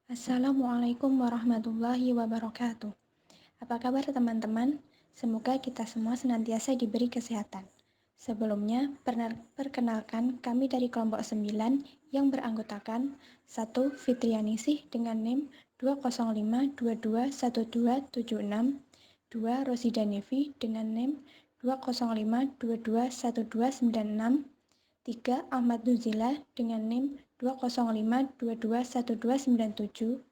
Assalamualaikum warahmatullahi wabarakatuh. Apa kabar teman-teman? Semoga kita semua senantiasa diberi kesehatan. Sebelumnya, perkenalkan kami dari kelompok 9 yang beranggotakan 1. Fitrianisih dengan NIM 205221276, 2. Rosida Nevi dengan NIM 205221296, 3. Ahmad Nuzila dengan NIM 205221297,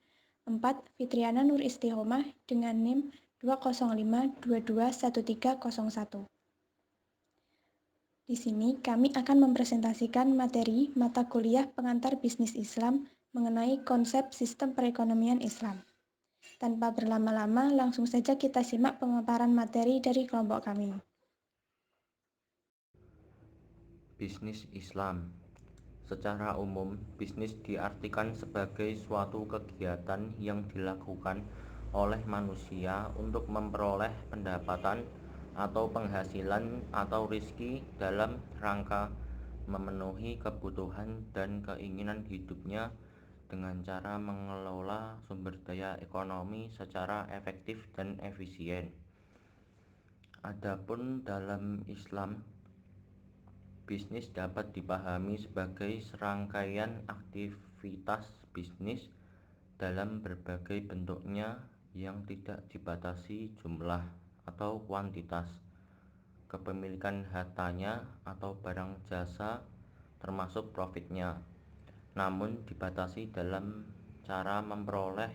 4. Fitriana Nur Istihomah dengan NIM 205221301. Di sini kami akan mempresentasikan materi mata kuliah pengantar bisnis Islam mengenai konsep sistem perekonomian Islam. Tanpa berlama-lama, langsung saja kita simak pemaparan materi dari kelompok kami. Bisnis Islam. Secara umum, bisnis diartikan sebagai suatu kegiatan yang dilakukan oleh manusia untuk memperoleh pendapatan atau penghasilan atau rizki dalam rangka memenuhi kebutuhan dan keinginan hidupnya dengan cara mengelola sumber daya ekonomi secara efektif dan efisien. Adapun dalam Islam, bisnis dapat dipahami sebagai serangkaian aktivitas bisnis dalam berbagai bentuknya yang tidak dibatasi jumlah atau kuantitas, kepemilikan hartanya atau barang jasa termasuk profitnya, namun dibatasi dalam cara memperoleh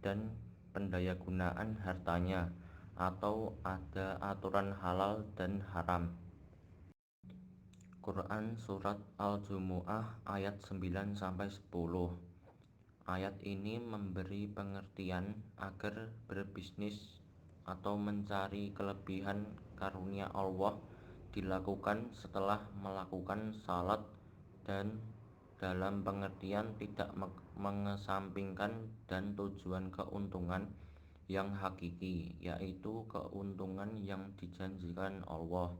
dan pendayagunaan hartanya, atau ada aturan halal dan haram. Quran Surat Al-Jumu'ah ayat 9-10. Ayat ini memberi pengertian agar berbisnis atau mencari kelebihan karunia Allah dilakukan setelah melakukan salat dan dalam pengertian tidak mengesampingkan dan tujuan keuntungan yang hakiki, yaitu keuntungan yang dijanjikan Allah.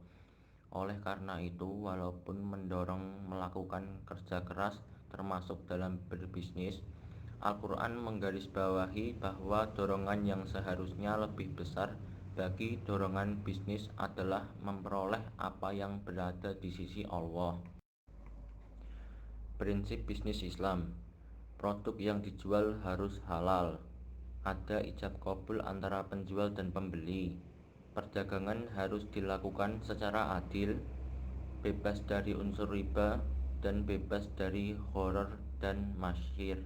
Oleh karena itu, walaupun mendorong melakukan kerja keras termasuk dalam berbisnis, Al-Quran menggarisbawahi bahwa dorongan yang seharusnya lebih besar bagi dorongan bisnis adalah memperoleh apa yang berada di sisi Allah. Prinsip bisnis Islam. Produk yang dijual harus halal. Ada ijab qabul antara penjual dan pembeli. Perdagangan harus dilakukan secara adil, bebas dari unsur riba, dan bebas dari gharar dan masyir.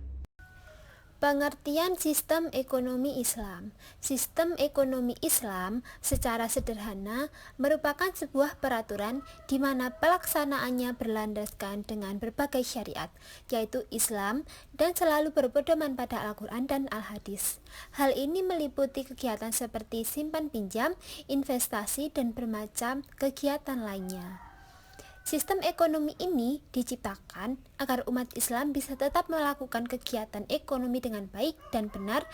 Pengertian sistem ekonomi Islam. Sistem ekonomi Islam secara sederhana merupakan sebuah peraturan di mana pelaksanaannya berlandaskan dengan berbagai syariat, yaitu Islam, dan selalu berpedoman pada Al-Quran dan Al-Hadis. Hal ini meliputi kegiatan seperti simpan pinjam, investasi, dan bermacam kegiatan lainnya. Sistem ekonomi ini diciptakan agar umat Islam bisa tetap melakukan kegiatan ekonomi dengan baik dan benar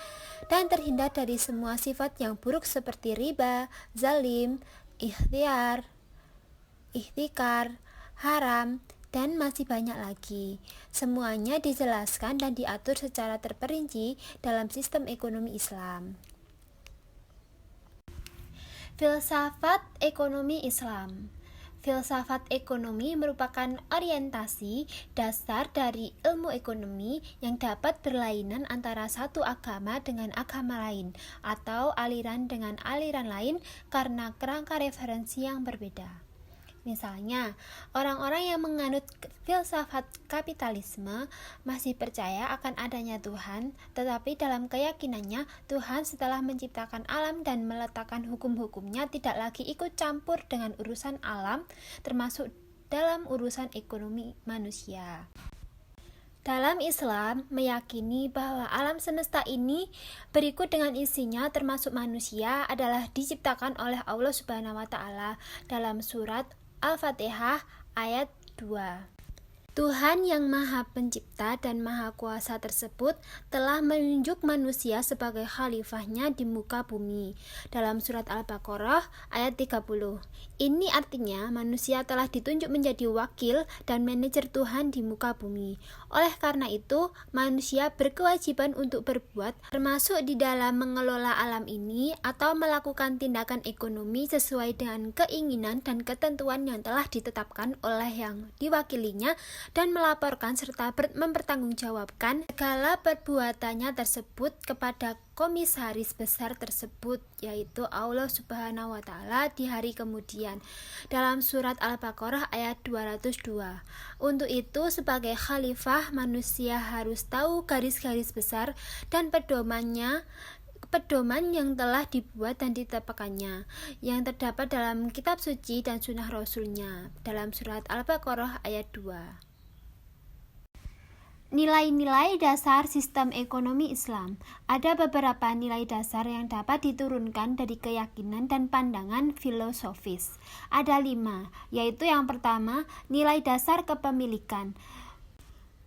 dan terhindar dari semua sifat yang buruk seperti riba, zalim, ihtikar, haram, dan masih banyak lagi. Semuanya dijelaskan dan diatur secara terperinci dalam sistem ekonomi Islam. Filsafat ekonomi Islam. Filsafat ekonomi merupakan orientasi dasar dari ilmu ekonomi yang dapat berlainan antara satu agama dengan agama lain atau aliran dengan aliran lain karena kerangka referensi yang berbeda. Misalnya, orang-orang yang menganut filsafat kapitalisme masih percaya akan adanya Tuhan, tetapi dalam keyakinannya Tuhan setelah menciptakan alam dan meletakkan hukum-hukumnya tidak lagi ikut campur dengan urusan alam, termasuk dalam urusan ekonomi manusia. Dalam Islam meyakini bahwa alam semesta ini berikut dengan isinya termasuk manusia adalah diciptakan oleh Allah Subhanahu wa taala dalam surat Al-Fatihah ayat 2. Tuhan yang Maha Pencipta dan Maha Kuasa tersebut telah menunjuk manusia sebagai khalifahnya di muka bumi. Dalam surat Al-Baqarah ayat 30. Ini artinya manusia telah ditunjuk menjadi wakil dan manajer Tuhan di muka bumi. Oleh karena itu, manusia berkewajiban untuk berbuat, termasuk di dalam mengelola alam ini atau melakukan tindakan ekonomi sesuai dengan keinginan dan ketentuan yang telah ditetapkan oleh yang diwakilinya, dan melaporkan serta mempertanggungjawabkan segala perbuatannya tersebut kepada komisaris besar tersebut, yaitu Allah Subhanahu wa Ta'ala di hari kemudian. Dalam surat Al-Baqarah ayat 202. Untuk itu, sebagai khalifah, manusia harus tahu garis-garis besar dan pedoman yang telah dibuat dan ditetapkannya, yang terdapat dalam kitab suci dan sunnah Rasulnya. Dalam surat Al-Baqarah ayat 2. Nilai-nilai dasar sistem ekonomi Islam. Ada beberapa nilai dasar yang dapat diturunkan dari keyakinan dan pandangan filosofis. Ada 5, yaitu yang pertama, nilai dasar kepemilikan.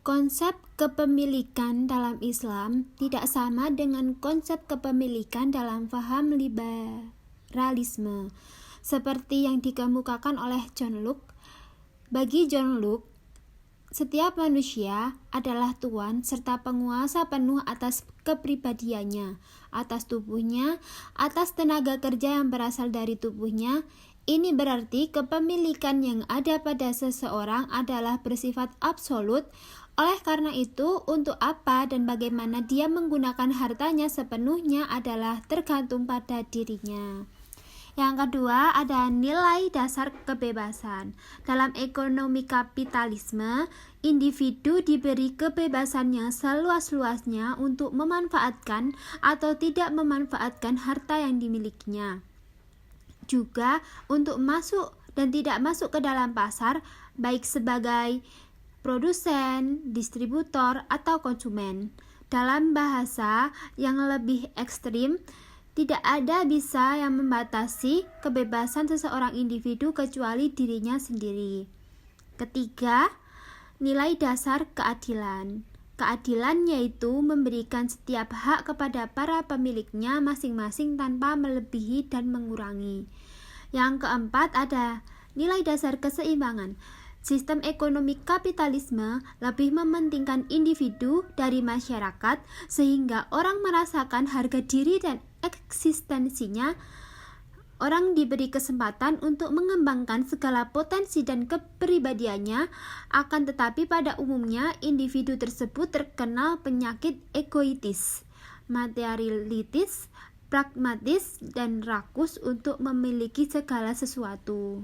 Konsep kepemilikan dalam Islam tidak sama dengan konsep kepemilikan dalam paham liberalisme, seperti yang dikemukakan oleh John Locke. Bagi John Locke, setiap manusia adalah tuan serta penguasa penuh atas kepribadiannya, atas tubuhnya, atas tenaga kerja yang berasal dari tubuhnya. Ini berarti kepemilikan yang ada pada seseorang adalah bersifat absolut. Oleh karena itu, untuk apa dan bagaimana dia menggunakan hartanya sepenuhnya adalah tergantung pada dirinya. Yang kedua, ada nilai dasar kebebasan. Dalam ekonomi kapitalisme, individu diberi kebebasan yang seluas-luasnya untuk memanfaatkan atau tidak memanfaatkan harta yang dimilikinya. Juga untuk masuk dan tidak masuk ke dalam pasar, baik sebagai produsen, distributor, atau konsumen. Dalam bahasa yang lebih ekstrim, tidak ada bisa yang membatasi kebebasan seseorang individu kecuali dirinya sendiri. Ketiga, nilai dasar keadilan. Keadilan yaitu memberikan setiap hak kepada para pemiliknya masing-masing tanpa melebihi dan mengurangi. Yang keempat, ada nilai dasar keseimbangan. Sistem ekonomi kapitalisme lebih mementingkan individu dari masyarakat, sehingga orang merasakan harga diri dan eksistensinya. Orang diberi kesempatan untuk mengembangkan segala potensi dan kepribadiannya, akan tetapi pada umumnya individu tersebut terkena penyakit egoitis, materialitis, pragmatis, dan rakus untuk memiliki segala sesuatu.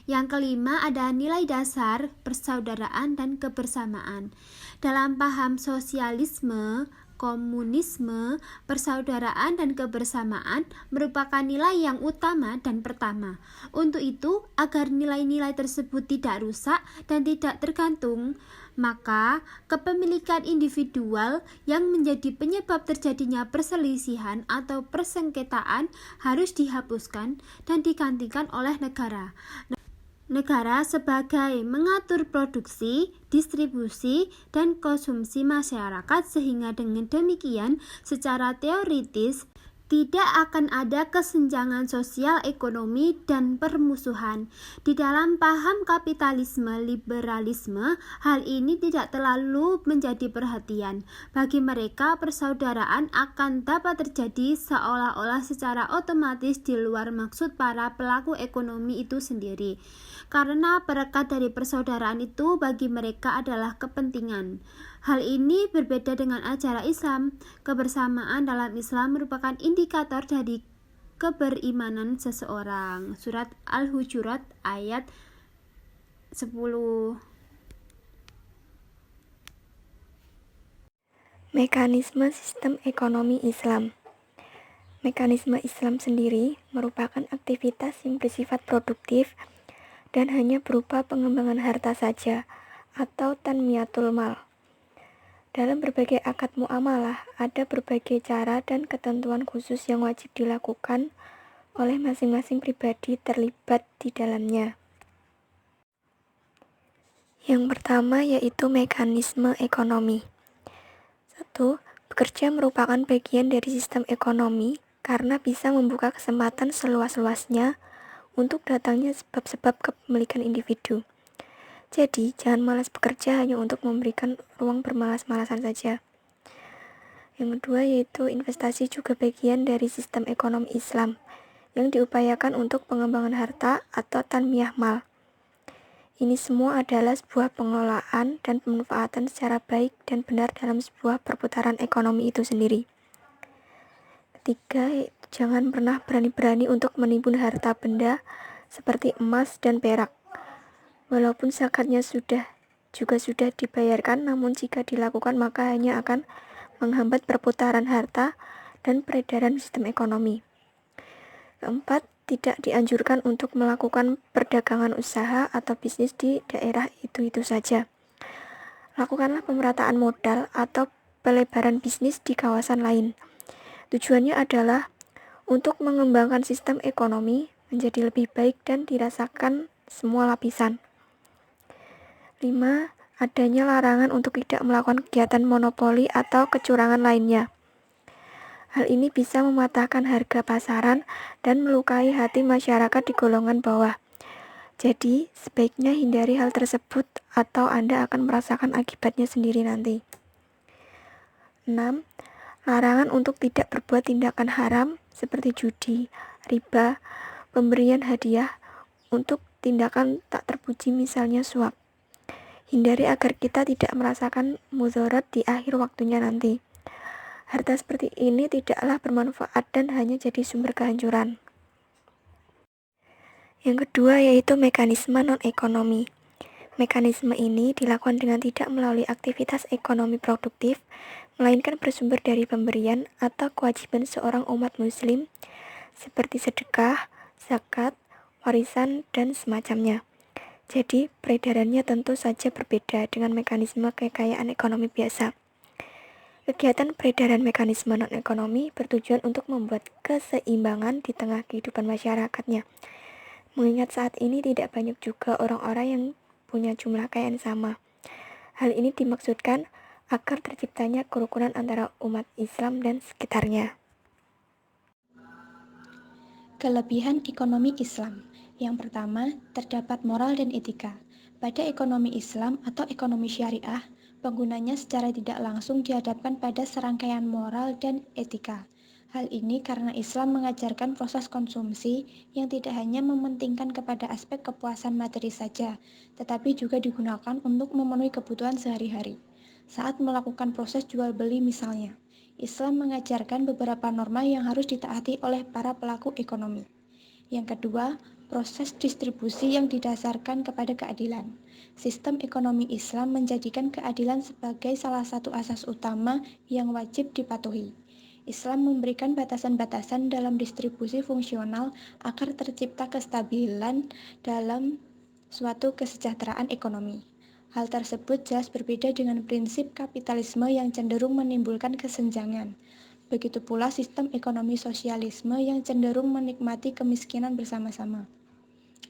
Yang kelima, ada nilai dasar persaudaraan dan kebersamaan. Dalam paham sosialisme, komunisme, persaudaraan dan kebersamaan merupakan nilai yang utama dan pertama. Untuk itu, agar nilai-nilai tersebut tidak rusak dan tidak tergantung, maka kepemilikan individual yang menjadi penyebab terjadinya perselisihan atau persengketaan harus dihapuskan dan digantikan oleh negara. Negara sebagai mengatur produksi, distribusi, dan konsumsi masyarakat, sehingga dengan demikian secara teoritis tidak akan ada kesenjangan sosial, ekonomi, dan permusuhan. Di dalam paham kapitalisme liberalisme, hal ini tidak terlalu menjadi perhatian. Bagi mereka, persaudaraan akan dapat terjadi seolah-olah secara otomatis di luar maksud para pelaku ekonomi itu sendiri. Karena perekat dari persaudaraan itu bagi mereka adalah kepentingan. Hal ini berbeda dengan ajaran Islam. Kebersamaan dalam Islam merupakan indikator dari keberimanan seseorang. Surat Al-Hujurat ayat 10. Mekanisme sistem ekonomi Islam. Mekanisme Islam sendiri merupakan aktivitas yang bersifat produktif dan hanya berupa pengembangan harta saja atau tanmiyatul mal. Dalam berbagai akad muamalah, ada berbagai cara dan ketentuan khusus yang wajib dilakukan oleh masing-masing pribadi terlibat di dalamnya. Yang pertama yaitu mekanisme ekonomi. 1. Bekerja merupakan bagian dari sistem ekonomi karena bisa membuka kesempatan seluas-luasnya untuk datangnya sebab-sebab kepemilikan individu. Jadi, jangan malas bekerja hanya untuk memberikan ruang bermalas-malasan saja. Yang kedua yaitu investasi juga bagian dari sistem ekonomi Islam yang diupayakan untuk pengembangan harta atau tanmiyah mal. Ini semua adalah sebuah pengelolaan dan pemanfaatan secara baik dan benar dalam sebuah perputaran ekonomi itu sendiri. Ketiga, yaitu jangan pernah berani-berani untuk menimbun harta benda seperti emas dan perak. Walaupun zakatnya juga sudah dibayarkan, namun jika dilakukan maka hanya akan menghambat perputaran harta dan peredaran sistem ekonomi. Keempat, tidak dianjurkan untuk melakukan perdagangan usaha atau bisnis di daerah itu saja. Lakukanlah pemerataan modal atau pelebaran bisnis di kawasan lain. Tujuannya adalah untuk mengembangkan sistem ekonomi menjadi lebih baik dan dirasakan semua lapisan. 5. Adanya larangan untuk tidak melakukan kegiatan monopoli atau kecurangan lainnya. Hal ini bisa mematahkan harga pasaran dan melukai hati masyarakat di golongan bawah. Jadi, sebaiknya hindari hal tersebut atau Anda akan merasakan akibatnya sendiri nanti. 6. Larangan untuk tidak berbuat tindakan haram seperti judi, riba, pemberian hadiah untuk tindakan tak terpuji misalnya suap. Hindari agar kita tidak merasakan mudarat di akhir waktunya nanti. Harta seperti ini tidaklah bermanfaat dan hanya jadi sumber kehancuran. Yang kedua yaitu mekanisme non-ekonomi. Mekanisme ini dilakukan dengan tidak melalui aktivitas ekonomi produktif, melainkan bersumber dari pemberian atau kewajiban seorang umat muslim seperti sedekah, zakat, warisan, dan semacamnya. Jadi, peredarannya tentu saja berbeda dengan mekanisme kekayaan ekonomi biasa. Kegiatan peredaran mekanisme non-ekonomi bertujuan untuk membuat keseimbangan di tengah kehidupan masyarakatnya. Mengingat saat ini tidak banyak juga orang-orang yang punya jumlah kekayaan sama. Hal ini dimaksudkan agar terciptanya kerukunan antara umat Islam dan sekitarnya. Kelebihan ekonomi Islam. Yang pertama, terdapat moral dan etika. Pada ekonomi Islam atau ekonomi syariah, penggunanya secara tidak langsung dihadapkan pada serangkaian moral dan etika. Hal ini karena Islam mengajarkan proses konsumsi yang tidak hanya mementingkan kepada aspek kepuasan materi saja, tetapi juga digunakan untuk memenuhi kebutuhan sehari-hari. Saat melakukan proses jual beli misalnya, Islam mengajarkan beberapa norma yang harus ditaati oleh para pelaku ekonomi. Yang kedua, proses distribusi yang didasarkan kepada keadilan. Sistem ekonomi Islam menjadikan keadilan sebagai salah satu asas utama yang wajib dipatuhi. Islam memberikan batasan-batasan dalam distribusi fungsional agar tercipta kestabilan dalam suatu kesejahteraan ekonomi. Hal tersebut jelas berbeda dengan prinsip kapitalisme yang cenderung menimbulkan kesenjangan. Begitu pula sistem ekonomi sosialisme yang cenderung menikmati kemiskinan bersama-sama.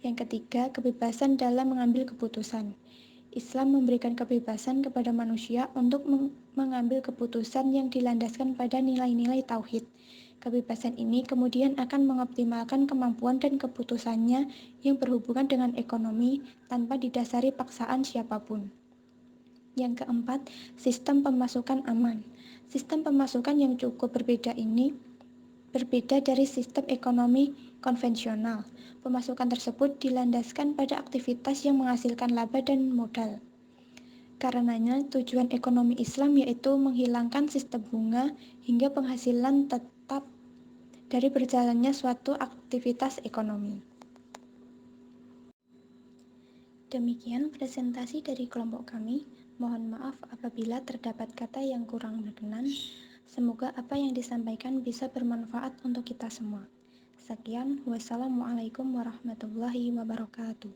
Yang ketiga, kebebasan dalam mengambil keputusan. Islam memberikan kebebasan kepada manusia untuk mengambil keputusan yang dilandaskan pada nilai-nilai tauhid. Kebebasan ini kemudian akan mengoptimalkan kemampuan dan keputusannya yang berhubungan dengan ekonomi tanpa didasari paksaan siapapun. Yang keempat, sistem pemasukan aman. Sistem pemasukan yang cukup berbeda ini berbeda dari sistem ekonomi konvensional. Pemasukan tersebut dilandaskan pada aktivitas yang menghasilkan laba dan modal. Karenanya, tujuan ekonomi Islam yaitu menghilangkan sistem bunga hingga penghasilan tetap dari berjalannya suatu aktivitas ekonomi. Demikian presentasi dari kelompok kami. Mohon maaf apabila terdapat kata yang kurang berkenan. Semoga apa yang disampaikan bisa bermanfaat untuk kita semua. Sekian, wassalamualaikum warahmatullahi wabarakatuh.